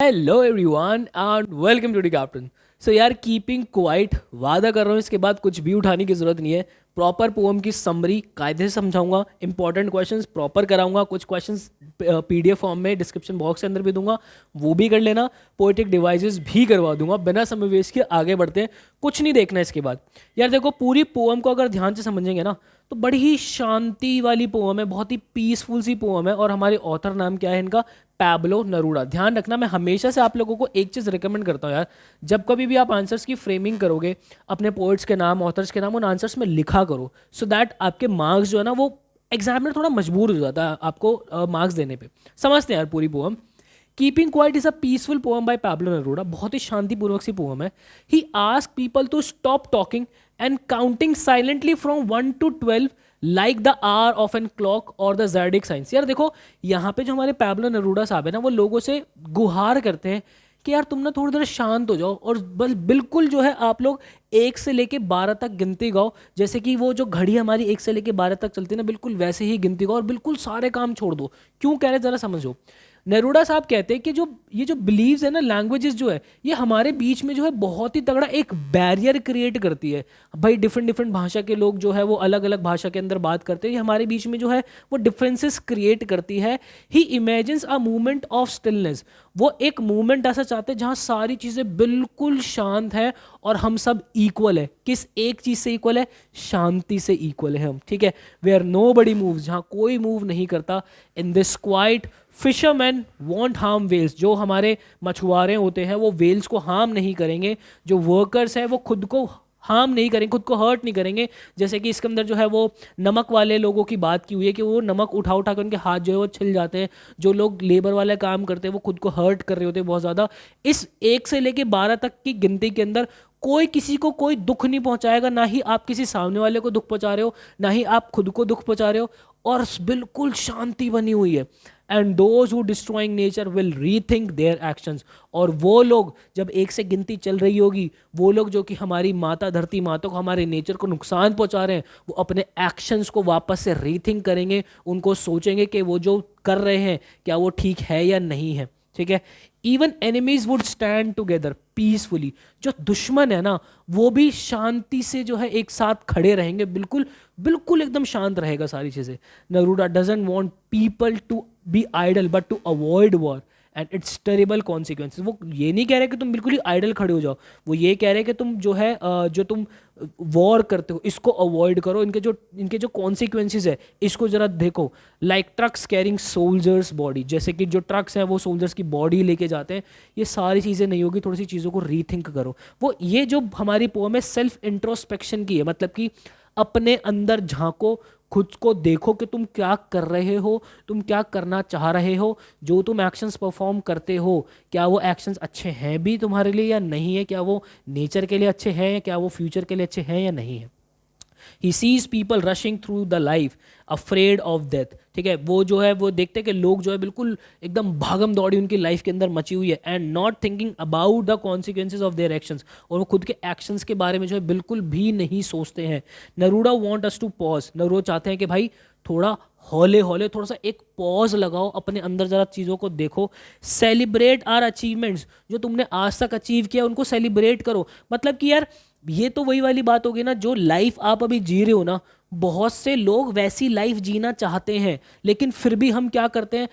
Hello everyone and welcome to the captain. So यार keeping quite, वादा कर रहा हूँ इसके बाद कुछ भी उठाने की जरूरत नहीं है। प्रॉपर पोएम की समरी कायदे से समझाऊंगा, इंपॉर्टेंट क्वेश्चंस प्रॉपर कराऊंगा, कुछ क्वेश्चंस पीडीएफ फॉर्म में डिस्क्रिप्शन बॉक्स के अंदर भी दूंगा, वो भी कर लेना। पोएटिक डिवाइसेस भी करवा दूंगा। बिना समय वेस्ट के आगे बढ़ते हैं, कुछ नहीं देखना इसके बाद। यार देखो, पूरी पोएम को अगर ध्यान से समझेंगे ना तो बड़ी ही शांति वाली पोएम है, बहुत ही पीसफुल सी पोएम है। और हमारे ऑथर नाम क्या है इनका? पैब्लो नरूडा। दैट रखना, मैं हमेशा से आप लोगों को एक चीज़ रिकमेंड करता हूँ यार, जब कभी भी आप आंसर्स की फ्रेमिंग करोगे, अपने पोइट्स के नाम, ऑथर्स के नाम उन आंसर्स में लिखा करो, सो दैट आपके मार्क्स जो है ना वो एग्जामिनर थोड़ा मजबूर हो जाता है आपको मार्क्स देने पे। समझते हैं यार पूरी poem. Keeping quiet is a peaceful poem by Pablo Neruda. बहुत ही शांतिपूर्वक सी पोएम है। He ask people to stop talking and counting silently from 1 to 12 like the hour of an clock और द ज़ैडिक साइंस। यार देखो, यहाँ पे जो हमारे पैब्लो नरूडा साहब है ना, वो लोगों से गुहार करते हैं कि यार तुम ना थोड़ी देर शांत हो जाओ और बिल्कुल जो है आप लोग 1 से लेके 12 तक गिनती गाओ। जैसे कि वो जो घड़ी हमारी 1 से लेके 12 तक चलती है ना, बिल्कुल वैसे ही गिनती गाओ और बिल्कुल सारे काम छोड़ दो। क्यों कह रहे, जरा समझो। नेरूडा साहब कहते हैं कि जो ये जो बिलीव्स है ना, लैंग्वेजेस जो है, ये हमारे बीच में जो है बहुत ही तगड़ा एक बैरियर क्रिएट करती है। भाई डिफरेंट डिफरेंट भाषा के लोग जो है वो अलग अलग भाषा के अंदर बात करते हैं, ये हमारे बीच में जो है वो डिफरेंसेस क्रिएट करती है। He imagines a movement of stillness. वो एक मूवमेंट ऐसा चाहते हैं जहाँ सारी चीज़ें बिल्कुल शांत है और हम सब इक्वल है। किस एक चीज़ से इक्वल है? शांति से इक्वल है हम, ठीक है। वेयर नो बडी मूव, जहाँ कोई मूव नहीं करता। In this quiet fisherman won't harm whales. जो हमारे मछुआरे होते हैं वो वेल्स को हार्म नहीं करेंगे। जो वर्कर्स है वो खुद को हार्म नहीं करेंगे, खुद को हर्ट नहीं करेंगे। जैसे कि इसके अंदर जो है वो नमक वाले लोगों की बात की हुई है कि वो नमक उठा उठा कर उनके हाथ जो है वो छिल जाते हैं। जो लोग लेबर वाले काम करते हैं वो खुद को हर्ट कर रहे होते हैं बहुत ज़्यादा। इस 1 से लेके 12 तक की गिनती के अंदर कोई किसी को कोई दुख नहीं पहुंचाएगा। ना ही आप किसी सामने वाले को दुख पहुंचा रहे हो, ना ही आप खुद को दुख पहुंचा रहे हो। और बिल्कुल शांति बनी हुई है। And those who destroying nature will rethink their actions. और वो लोग, जब 1 से गिनती चल रही होगी, वो लोग जो कि हमारी माता धरती माता को, हमारे नेचर को नुकसान पहुंचा रहे हैं, वो अपने एक्शंस को वापस से रीथिंक करेंगे। उनको सोचेंगे कि वो जो कर रहे हैं क्या वो ठीक है या नहीं है, ठीक है। Even enemies would stand together peacefully. जो दुश्मन है ना, वो भी शांति से जो है एक साथ खड़े रहेंगे, बिल्कुल बिल्कुल एकदम शांत रहेगा सारी चीजें। Neruda doesn't want people to be idle but to avoid war and its terrible consequences. वो ये नहीं कह रहे कि तुम बिल्कुल ही आइडल खड़े हो जाओ, वो ये कह रहे हैं कि तुम जो है जो तुम वॉर करते हो इसको अवॉइड करो। इनके जो कॉन्सिक्वेंसेज है इसको जरा देखो। Like trucks carrying soldiers body, जैसे कि जो ट्रक्स हैं वो सोल्जर्स की बॉडी लेके जाते हैं। ये सारी चीज़ें नहीं होगी, थोड़ी सी चीज़ों को रीथिंक करो। वो ये जो हमारी पोएम है सेल्फ इंट्रोस्पेक्शन की है, मतलब कि अपने अंदर झांको, खुद को देखो कि तुम क्या कर रहे हो, तुम क्या करना चाह रहे हो। जो तुम एक्शंस परफॉर्म करते हो, क्या वो एक्शंस अच्छे हैं भी तुम्हारे लिए या नहीं है? क्या वो नेचर के लिए अच्छे हैं, क्या वो फ्यूचर के लिए अच्छे हैं या नहीं है? He sees people rushing through the life afraid of death, ठीक है। वो जो है वो देखते हैं कि लोग जो है बिल्कुल एकदम भागम दौड़ी उनकी लाइफ के अंदर मची हुई है। And not thinking about the consequences of their actions. और वो खुद के एक्शंस के बारे में जो है बिल्कुल भी नहीं सोचते हैं। नरूडा वांट अस टू पॉज। नरूडा चाहते हैं कि भाई थोड़ा हौले हौले थोड़ा सा एक पॉज लगाओ, अपने अंदर जरा चीज़ों को देखो। Celebrate our achievements. जो तुमने आज तक अचीव किया उनको सेलिब्रेट करो। मतलब कि यार ये तो वही वाली बात होगी ना, जो लाइफ आप अभी जी रहे हो ना, बहुत से लोग वैसी लाइफ जीना चाहते हैं, लेकिन फिर भी हम क्या करते हैं,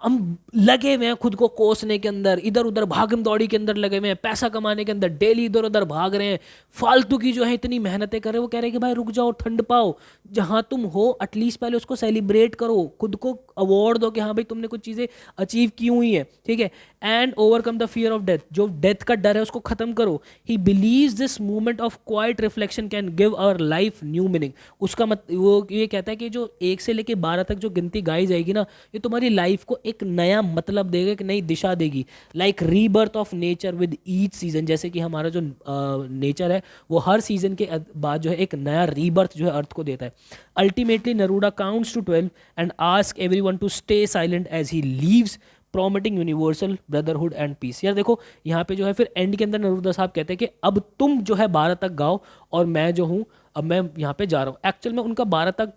हम लगे हुए हैं खुद को कोसने के अंदर, इधर उधर भागम दौड़ी के अंदर लगे हुए हैं, पैसा कमाने के अंदर डेली इधर उधर भाग रहे हैं, फालतू की जो है इतनी मेहनतें कर रहे हैं। वो कह रहे हैं कि भाई रुक जाओ, ठंड पाओ। जहां तुम हो एटलीस्ट पहले उसको सेलिब्रेट करो, खुद को अवार्ड दो कि हाँ भाई तुमने कुछ चीज़ें अचीव की हुई हैं, ठीक है। And overcome the fear of death. जो डेथ का डर है उसको खत्म करो। He believes this movement of quiet reflection can give our life new meaning. उसका मत वो ये कहता है कि जो 1 से लेके 12 तक जो गिनती गाई जाएगी ना, ये तुम्हारी लाइफ को एक नया मतलब देगा, एक नई दिशा देगी। Like rebirth of nature with each season. जैसे कि हमारा जो नेचर है वो हर सीजन के बाद जो है एक नया रीबर्थ जो है अर्थ को देता है। Ultimately Neruda counts to 12 and ask everyone to stay silent as he leaves, promoting universal brotherhood and peace. यार देखो, यहाँ पे जो है फिर एंड के अंदर नरूदा साहब कहते हैं कि अब तुम जो है 12 तक गाओ और मैं जो हूँ अब मैं यहाँ पे जा रहा हूँ। एक्चुअल में उनका 12 तक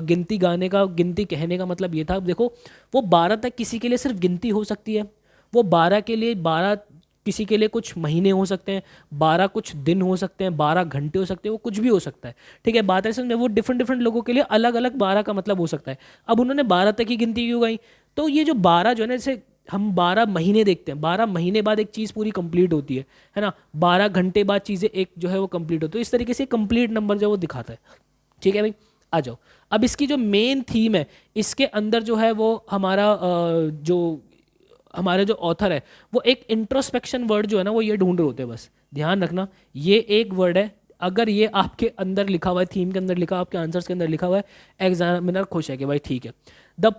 गिनती गाने का, गिनती कहने का मतलब ये था। देखो, वो 12 तक किसी के लिए सिर्फ गिनती हो सकती है, वो 12 के लिए 12, किसी के लिए कुछ महीने हो सकते हैं, 12 कुछ दिन हो सकते हैं, 12 घंटे हो सकते हैं, वो कुछ भी हो सकता है। ठीक है, बात है समझ में, वो डिफरेंट डिफरेंट लोगों के लिए अलग अलग 12 का मतलब हो सकता है। अब उन्होंने 12 तक की गिनती क्यों गई? तो ये जो 12 जो है ना, जैसे हम 12 महीने देखते हैं, 12 महीने बाद एक चीज़ पूरी कंप्लीट होती है ना, 12 घंटे बाद चीज़ें एक जो है वो कंप्लीट होती है, तो इस तरीके से कंप्लीट नंबर जो है वो दिखाता है। ठीक है भाई, आ जाओ। अब इसकी जो मेन थीम है, इसके अंदर जो है वो हमारा जो हमारे जो ऑथर है वो एक इंट्रोस्पेक्शन वर्ड जो है ना वो ये ढूंढ रहे होते हैं। बस ध्यान रखना, ये एक वर्ड है, अगर ये आपके अंदर लिखा हुआ है, थीम के अंदर लिखा हुआ है, आपके आंसर्स के अंदर लिखा हुआ है, एग्जामिनर खुश है कि भाई ठीक है। The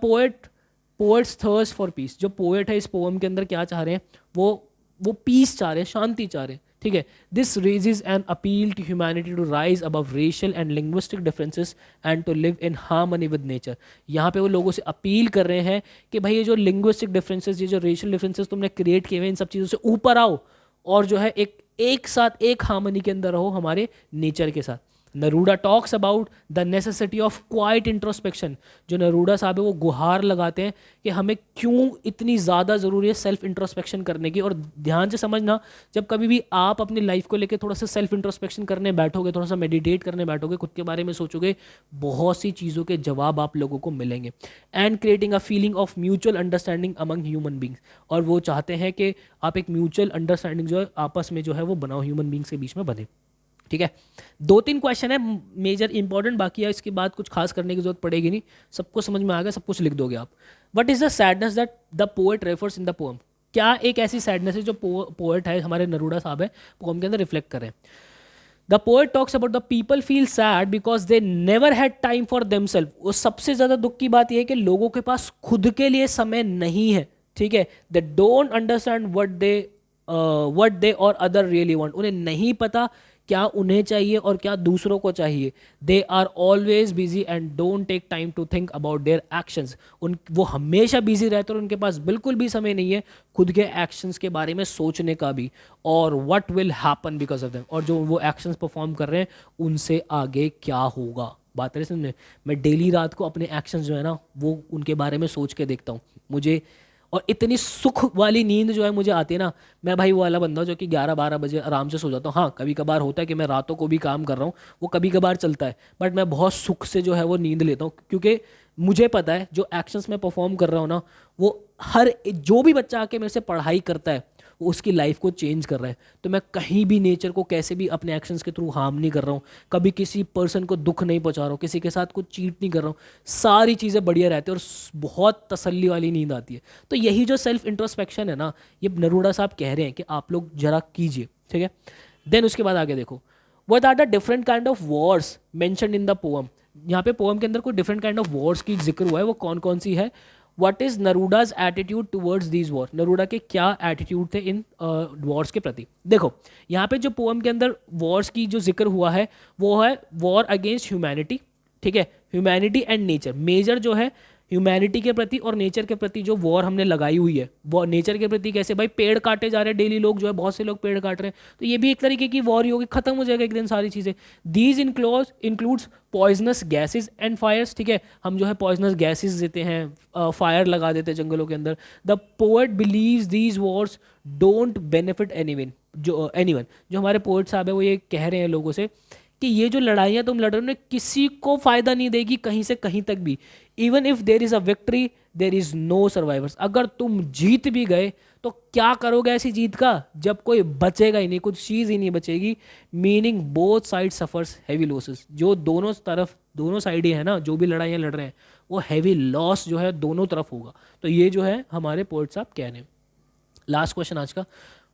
poet's thirst for peace, जो पोएट है इस पोएम के अंदर क्या चाह रहे हैं, वो पीस चाह रहे हैं, शांति चाह रहे हैं। ठीक है, this raises an appeal to humanity to rise above racial and linguistic differences and to live in harmony with nature. यहाँ पे वो लोगों से अपील कर रहे हैं कि भाई ये जो लिंग्विस्टिक डिफरेंसेस, ये जो रेशियल डिफरेंसेस तुमने क्रिएट किए हुए, इन सब चीज़ों से ऊपर आओ और जो है एक साथ एक हार्मनी के अंदर रहो हमारे नेचर के साथ। Neruda talks about the necessity of quiet introspection. जो नरूडा साहब है वो गुहार लगाते हैं कि हमें क्यों इतनी ज़्यादा ज़रूरी है सेल्फ इंट्रोस्पेक्शन करने की। और ध्यान से समझना, जब कभी भी आप अपनी लाइफ को लेकर थोड़ा सा सेल्फ इंट्रोस्पेक्शन करने बैठोगे, थोड़ा सा मेडिटेट करने बैठोगे, खुद के बारे में सोचोगे, बहुत सी चीज़ों के जवाब आप लोगों को मिलेंगे। And creating a feeling of mutual understanding among human beings. और वो चाहते हैं कि आप एक म्यूचुअल अंडरस्टैंडिंग जो है आपस में जो है वो बनाओ, ह्यूमन बींग्स के बीच में बने। ठीक है, 2-3 क्वेश्चन है मेजर इंपॉर्टेंट, बाकी है इसके बाद कुछ खास करने की जरूरत पड़ेगी नहीं, सबको समझ में आ गया, सब कुछ लिख दोगे आप। What is the sadness that the poet refers in the poem? क्या एक ऐसी सैडनेस है जो पोएट है हमारे नरूडा साहब है पोएम के अंदर रिफ्लेक्ट कर रहे हैं? The poet talks about the people feel sad because they never had time for themselves. वो सबसे ज्यादा दुख की बात यह है कि लोगों के पास खुद के लिए समय नहीं है। ठीक है, they don't understand what they और अदर रियली वांट। उन्हें नहीं पता क्या उन्हें चाहिए और क्या दूसरों को चाहिए। They are always busy and don't take time to think about their actions. वो हमेशा बिजी रहते हैं और उनके पास बिल्कुल भी समय नहीं है खुद के एक्शंस के बारे में सोचने का भी, और what will happen because of them, और जो वो एक्शंस परफॉर्म कर रहे हैं उनसे आगे क्या होगा। बात है समझे? मैं डेली रात को अपने एक्शंस जो है ना वो उनके बारे में सोच के देखता हूँ मुझे, और इतनी सुख वाली नींद जो है मुझे आती है ना। मैं भाई वो वाला बंदा हूं जो कि 11-12 बजे आराम से सो जाता हूँ। हाँ, कभी कभार होता है कि मैं रातों को भी काम कर रहा हूँ, वो कभी कभार चलता है, बट मैं बहुत सुख से जो है वो नींद लेता हूँ, क्योंकि मुझे पता है जो एक्शंस मैं परफॉर्म कर रहा हूँ ना, वो हर जो भी बच्चा आके मेरे से पढ़ाई करता है वो उसकी लाइफ को चेंज कर रहा है। तो मैं कहीं भी नेचर को कैसे भी अपने एक्शंस के थ्रू हार्म नहीं कर रहा हूँ, कभी किसी पर्सन को दुख नहीं पहुंचा रहा हूँ, किसी के साथ कुछ चीट नहीं कर रहा हूँ, सारी चीज़ें बढ़िया रहती है और बहुत तसल्ली वाली नींद आती है। तो यही जो सेल्फ इंट्रोस्पेक्शन है ना, ये नरूडा साहब कह रहे हैं कि आप लोग जरा कीजिए। ठीक है, देन उसके बाद आगे देखो, what are the different kind of wars mentioned in the poem. यहाँ पे पोएम के अंदर कोई डिफरेंट काइंड ऑफ वॉर्स की जिक्र हुआ है, वो कौन कौन सी है? What is Neruda's attitude towards these war. Neruda के क्या एटीट्यूड थे इन वॉर्स के प्रति? देखो, यहाँ पे जो पोएम के अंदर वॉर्स की जो जिक्र हुआ है वो है वॉर अगेंस्ट ह्यूमैनिटी। ठीक है, ह्यूमैनिटी एंड नेचर। मेजर जो है ह्यूमैनिटी के प्रति और नेचर के प्रति जो वॉर हमने लगाई हुई है, वो नेचर के प्रति कैसे? भाई पेड़ काटे जा रहे हैं डेली, लोग जो है बहुत से लोग पेड़ काट रहे हैं, तो ये भी एक तरीके की वॉर ही होगी, खत्म हो जाएगा एक दिन सारी चीज़ें। These includes poisonous gases and fires. ठीक है, हम जो है पॉइजनस गैसेज देते हैं, फायर लगा देते हैं जंगलों के अंदर। The poet believes these wars don't benefit anyone. जो हमारे पोएट साहब है वो ये कह रहे हैं लोगों से कि ये जो लड़ाइयाँ तुम लड़ रहे हो ना, किसी को फायदा नहीं देगी कहीं से कहीं तक भी। Even if there is a victory there is no survivors. अगर तुम जीत भी गए तो क्या करोगे ऐसी जीत का, जब कोई बचेगा ही नहीं, कुछ चीज़ ही नहीं बचेगी। Meaning both side suffers heavy losses. जो दोनों तरफ, दोनों साइड ही है ना, जो भी लड़ाइयाँ लड़ रहे हैं वो हैवी लॉस जो है दोनों तरफ होगा। तो ये जो है हमारे पोएट साहब कह रहे हैं। लास्ट क्वेश्चन आज का,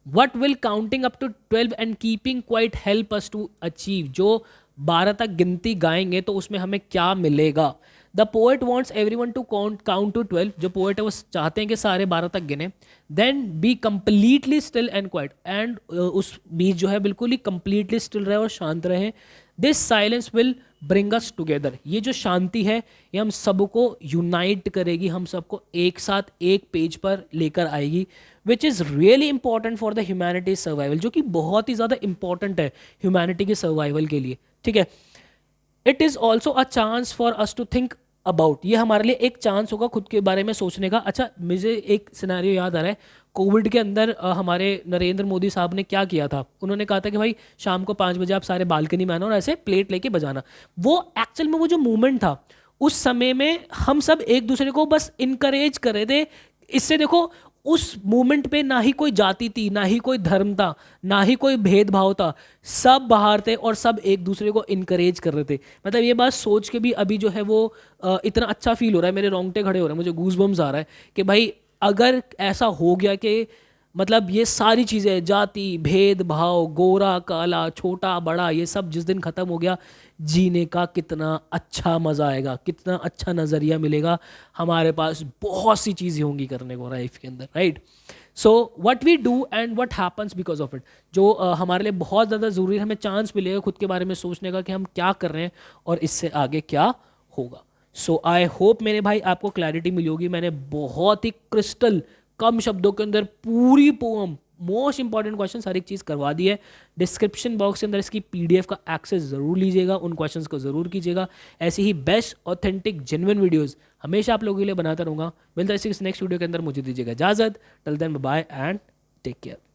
what will counting up to 12 and keeping quiet help us to achieve. जो 12 तक गिनती गाएंगे तो उसमें हमें क्या मिलेगा? The poet wants everyone to count to 12। जो पोएट है वो चाहते हैं कि सारे 12 तक गिने। Then be completely still and quiet, and उस बीच जो है बिल्कुल ही कंप्लीटली स्टिल रहे और शांत रहे। This silence will bring us together. ये जो शांति है ये हम सबको यूनाइट करेगी, हम सबको एक साथ एक पेज पर लेकर आएगी, which is really important for the humanity survival. जो कि बहुत ही ज़्यादा इंपॉर्टेंट है ह्यूमैनिटी के सर्वाइवल के लिए। ठीक है, it is also a chance for us to think about. ये हमारे लिए एक चांस होगा खुद के बारे में सोचने का। अच्छा, मुझे एक सिनेरियो याद आ रहा है, कोविड के अंदर हमारे नरेंद्र मोदी साहब ने क्या किया था, उन्होंने कहा था कि भाई शाम को 5 बजे आप सारे बालकनी में आना और ऐसे प्लेट लेके बजाना। वो एक्चुअल में वो जो मूवमेंट था उस समय में हम सब एक दूसरे को बस इनकरेज कर रहे थे। इससे देखो उस मूवमेंट पे ना ही कोई जाति थी, ना ही कोई धर्म था, ना ही कोई भेदभाव था, सब बाहर थे और सब एक दूसरे को इनकरेज कर रहे थे। मतलब ये बात सोच के भी अभी जो है वो इतना अच्छा फील हो रहा है, मेरे रोंगटे खड़े हो रहे हैं, मुझे गूज बम्स आ रहा है कि भाई अगर ऐसा हो गया कि मतलब ये सारी चीज़ें, जाति भेदभाव, गोरा काला छोटा बड़ा, ये सब जिस दिन ख़त्म हो गया, जीने का कितना अच्छा मज़ा आएगा, कितना अच्छा नज़रिया मिलेगा, हमारे पास बहुत सी चीज़ें होंगी करने को लाइफ के अंदर, right. So what we do and what happens because of it, जो हमारे लिए बहुत ज़्यादा ज़रूरी है, हमें चांस मिलेगा खुद के बारे में सोचने का कि हम क्या कर रहे हैं और इससे आगे क्या होगा। सो आई होप मेरे भाई आपको क्लैरिटी मिली होगी। मैंने बहुत ही क्रिस्टल कम शब्दों के अंदर पूरी पोम, मोस्ट इंपॉर्टेंट क्वेश्चन हर एक चीज़ करवा दी है। डिस्क्रिप्शन बॉक्स के अंदर इसकी पीडीएफ का एक्सेस ज़रूर लीजिएगा, उन क्वेश्चंस को ज़रूर कीजिएगा। ऐसी ही बेस्ट ऑथेंटिक जेन्युइन वीडियोस हमेशा आप लोगों के लिए बनाता रहूँगा। मिलता है इसी नेक्स्ट वीडियो के अंदर, मुझे दीजिएगा इजाज़त। Till then bye and take care.